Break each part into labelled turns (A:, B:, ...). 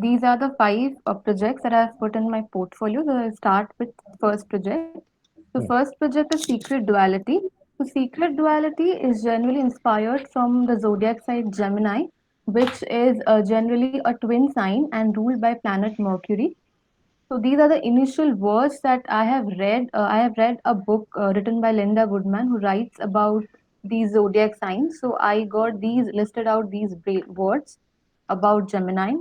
A: These are the five projects that I've put in my portfolio. So I'll start with first project. So
B: Hmm.
A: first project is Secret Duality. So Secret Duality is generally inspired from the zodiac sign Gemini, which is generally a twin sign and ruled by planet Mercury. So these are the initial words that I have read. I have read a book written by Linda Goodman who writes about these zodiac signs. So I got these listed out these words about Gemini.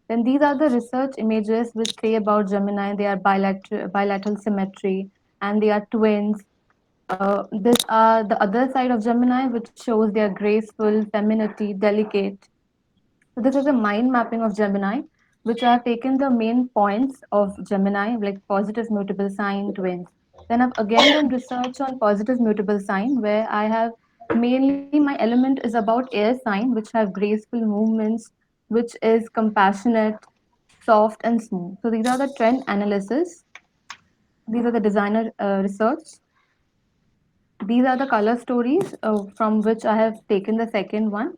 A: Then these are the research images which say about Gemini. They are bilateral symmetry and they are twins. This are the other side of Gemini, which shows they are graceful, femininity, delicate. So this is a mind mapping of Gemini, which I have taken the main points of Gemini, like positive mutable sign, twins. Then I've again done research on positive mutable sign, where I have mainly my element is about air sign, which have graceful movements, which is compassionate, soft and smooth. So these are the trend analysis. These are the designer research. These are the color stories from which I have taken the second one.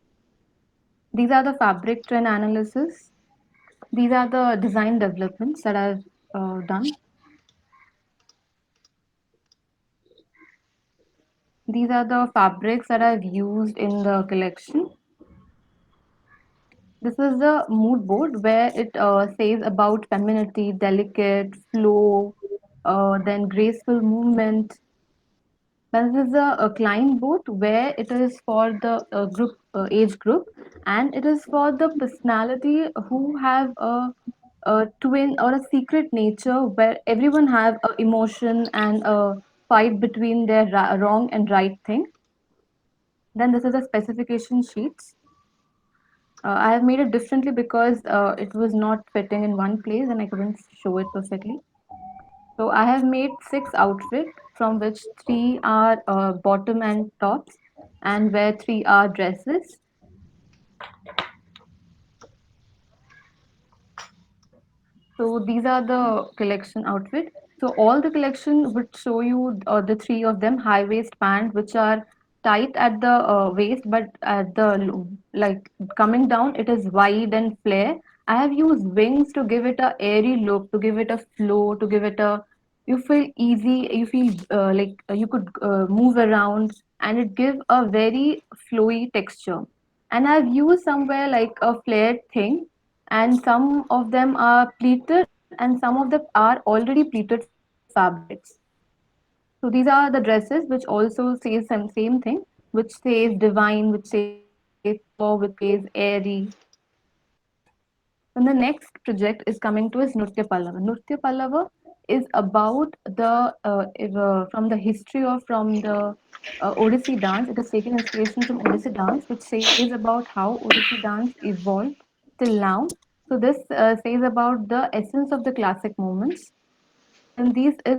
A: These are the fabric trend analysis. These are the design developments that I've done. These are the fabrics that I've used in the collection. This is the mood board where it says about femininity, delicate, flow, then graceful movement. This is a client board where it is for the group age group, and it is for the personality who have a twin or a secret nature where everyone have a emotion and a fight between their wrong and right thing. Then this is a specification sheets. I have made it differently because it was not fitting in one place and I couldn't show it perfectly. So I have made six outfits from which three are bottom and tops and where three are dresses. So these are the collection outfit. So all the collection would show you the three of them high waist pant which are tight at the waist but at the like coming down it is wide and flare. I have used wings to give it a airy look, to give it a flow, to give it a you feel easy, you feel you could move around and it give a very flowy texture. And I've used somewhere like a flared thing and some of them are pleated and some of them are already pleated fabrics. So these are the dresses which also says some same thing, which says divine, which says pure, which says airy. And the next project is coming to is Nurtya Pallava. Nurtya Pallava is about the from the history or from the Odissi dance. It has taken inspiration from Odissi dance, which says about how Odissi dance evolved till now. So this says about the essence of the classic moments. And this is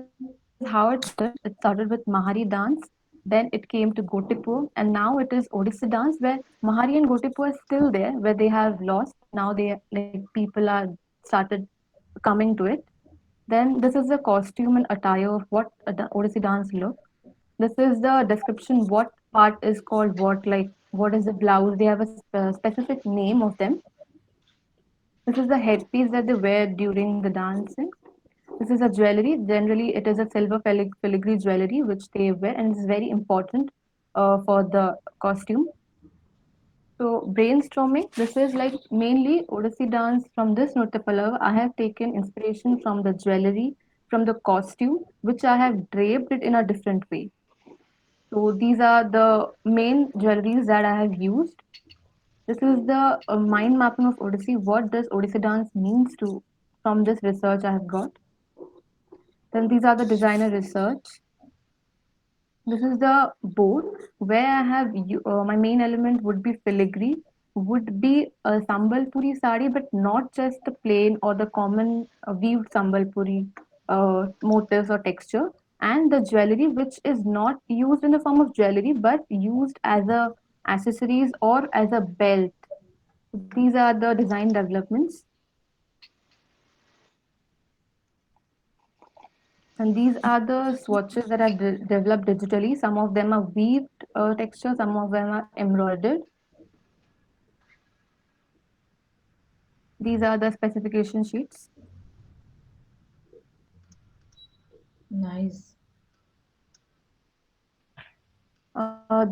A: how it started. It started with Mahari dance, then it came to Gotipur, and now it is Odissi dance where Mahari and Gotipur are still there, where they have lost, but now they like people are started coming to it. Then this is the costume and attire of what the Odissi dance look. This is the description what part is called what, like what is the blouse. They have a specific name of them. This is the headpiece that they wear during the dancing. This is a jewelry. Generally, it is a silver filigree jewelry which they wear, and it's very important for the costume. So, brainstorming. This is like mainly Odissi dance. From this Nurtya Pallava, I have taken inspiration from the jewelry, from the costume, which I have draped it in a different way. So, these are the main jewelries that I have used. This is the mind mapping of Odissi. What does Odissi dance means to from this research I have got. Then these are the designer research. This is the board where I have my main element would be filigree, would be a Sambalpuri sari, but not just the plain or the common weaved Sambalpuri motifs or texture, and the jewelry which is not used in the form of jewelry but used as a accessories or as a belt. These are the design developments, and these are the swatches that are developed digitally. Some of them are weaved texture, some of them are embroidered. These are the specification sheets.
B: Nice.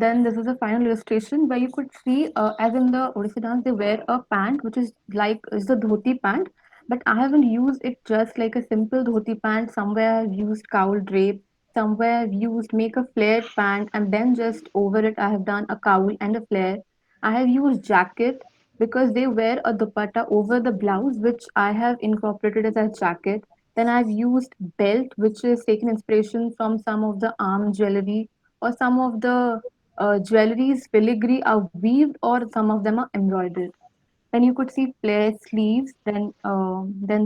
A: Then this is a final illustration where you could see, as in the Odissi dance, they wear a pant which is like is the dhoti pant, but I haven't used it just like a simple dhoti pant. Somewhere I've used cowl drape, somewhere I've used make a flared pant, and then just over it I have done a cowl and a flare. I have used jacket because they wear a dupatta over the blouse, which I have incorporated as a jacket. Then I've used belt, which is taken inspiration from some of the arm jewelry or some of the jewelries filigree are weaved or some of them are embroidered. Then you could see flare sleeves. Then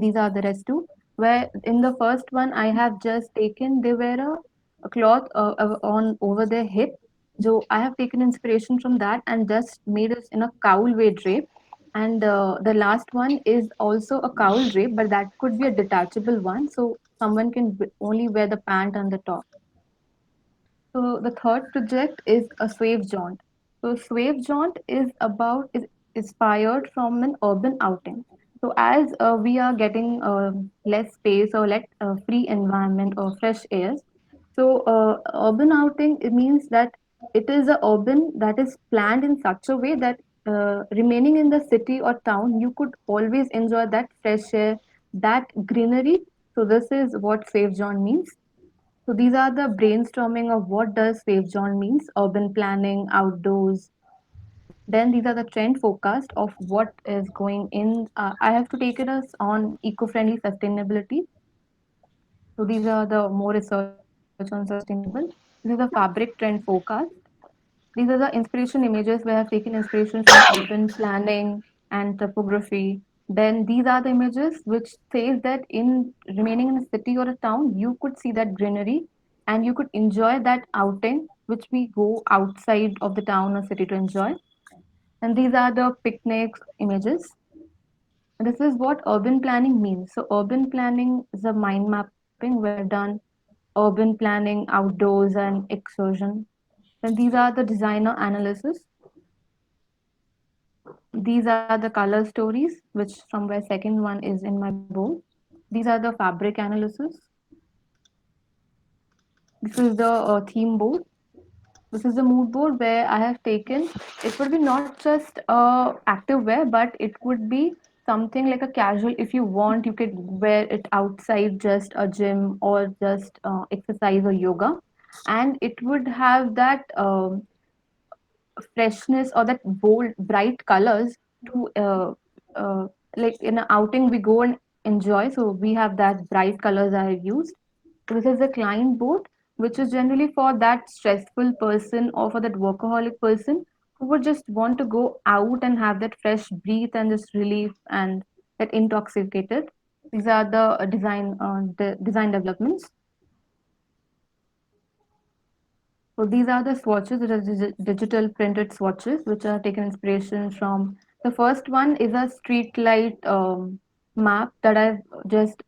A: these are the rest too. Where in the first one I have just taken they wear a cloth on over their hip. So I have taken inspiration from that and just made it in a cowl way drape. And the last one is also a cowl drape, but that could be a detachable one. So someone can only wear the pant on the top. So the third project is a swave jaunt. So swave jaunt is inspired from an urban outing. So as we are getting less space or less free environment or fresh air, so urban outing it means that it is a urban that is planned in such a way that remaining in the city or town, you could always enjoy that fresh air, that greenery. So this is what swave jaunt means. So these are the brainstorming of what does Safe John means, urban planning, outdoors. Then these are the trend forecast of what is going in. I have to take it as on eco-friendly sustainability. So these are the more research on sustainable. This is the fabric trend forecast. These are the inspiration images where I have taken inspiration from urban planning and topography. Then these are the images which says that in remaining in a city or a town, you could see that greenery and you could enjoy that outing which we go outside of the town or city to enjoy. And these are the picnics images. And this is what urban planning means. So urban planning is a mind mapping where I've done urban planning, outdoors and excursion. Then these are the designer analysis. These are the color stories, which from where second one is in my bowl. These are the fabric analysis. This is the theme board. This is the mood board where I have taken. It would be not just active wear, but it would be something like a casual. If you want, you could wear it outside just a gym or just exercise or yoga, and it would have that freshness or that bold, bright colors to like in an outing we go and enjoy. So we have that bright colors I have used. This is a client board, which is generally for that stressful person or for that workaholic person who would just want to go out and have that fresh breath and just relief and get intoxicated. These are the design developments. So these are the swatches, it is digital printed swatches, which are taken inspiration from. The first one is a street light map that I've just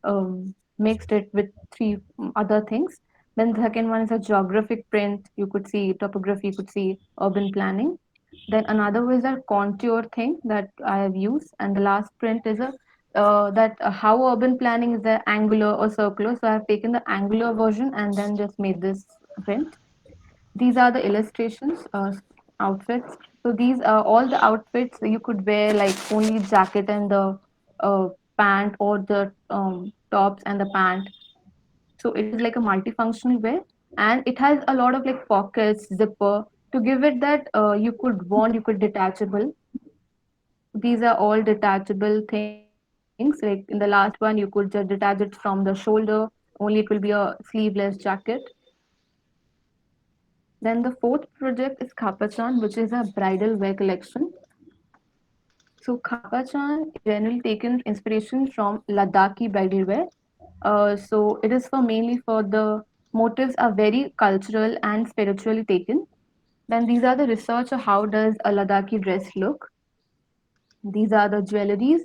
A: mixed it with three other things. Then the second one is a geographic print. You could see topography, you could see urban planning. Then another is a contour thing that I have used, and the last print is a that how urban planning is the angular or circular. So I have taken the angular version and then just made this print. These are the illustrations, outfits. So these are all the outfits you could wear, like only jacket and the pant, or the tops and the pant. So it is like a multifunctional wear, and it has a lot of like pockets, zipper to give it that you could want, you could detachable. These are all detachable things. Like in the last one, you could just detach it from the shoulder. Only it will be a sleeveless jacket. Then the fourth project is Khapachan, which is a bridal wear collection. So Khapachan is generally taken inspiration from Ladakhi bridal wear. So it is for mainly for the motives are very cultural and spiritually taken. Then these are the research of how does a Ladakhi dress look. These are the jewelries.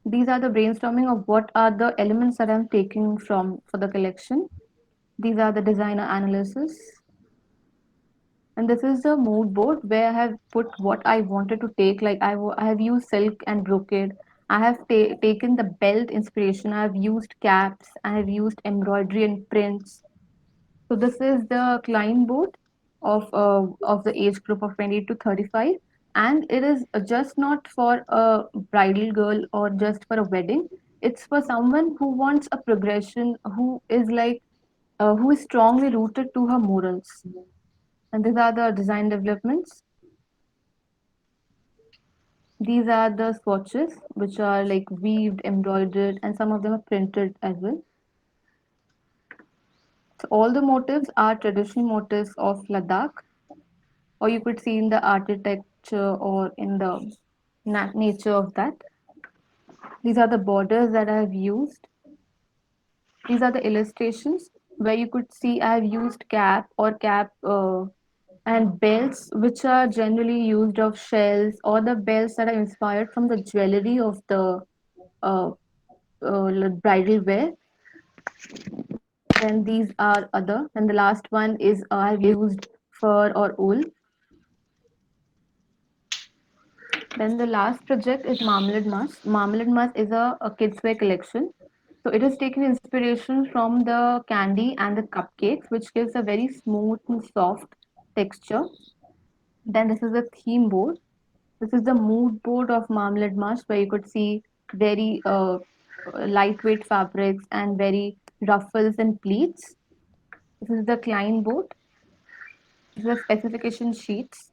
A: These are the brainstorming of what are the elements that I'm taking from for the collection. These are the designer analysis. And this is the mood board where I have put what I wanted to take. Like I have used silk and brocade. I have taken the belt inspiration. I have used caps. I have used embroidery and prints. So this is the client board of the age group of 20 to 35, and it is just not for a bridal girl or just for a wedding. It's for someone who wants a progression, who is strongly rooted to her morals. And these are the design developments. These are the swatches, which are like weaved, embroidered, and some of them are printed as well. So all the motifs are traditional motifs of Ladakh, or you could see in the architecture or in the nature of that. These are the borders that I have used. These are the illustrations where you could see I have used cap and belts, which are generally used of shells, or the belts that are inspired from the jewelry of the uh, bridal wear. Then these are other. Then the last one is I've used fur or wool. Then the last project is Marmalade Mask. Marmalade Mask is a kids wear collection. So it has taken inspiration from the candy and the cupcakes, which gives a very smooth and soft texture. Then this is the theme board. This is the mood board of Marmalade Mask, where you could see very lightweight fabrics and very ruffles and pleats. This is the client board. This is the specification sheets.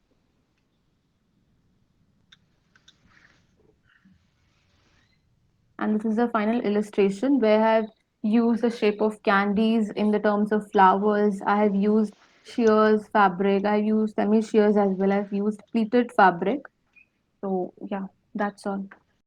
A: And this is the final illustration where I have used the shape of candies in the terms of flowers. I have used shears fabric. I have used semi shears as well. I've used pleated fabric. So yeah, that's all.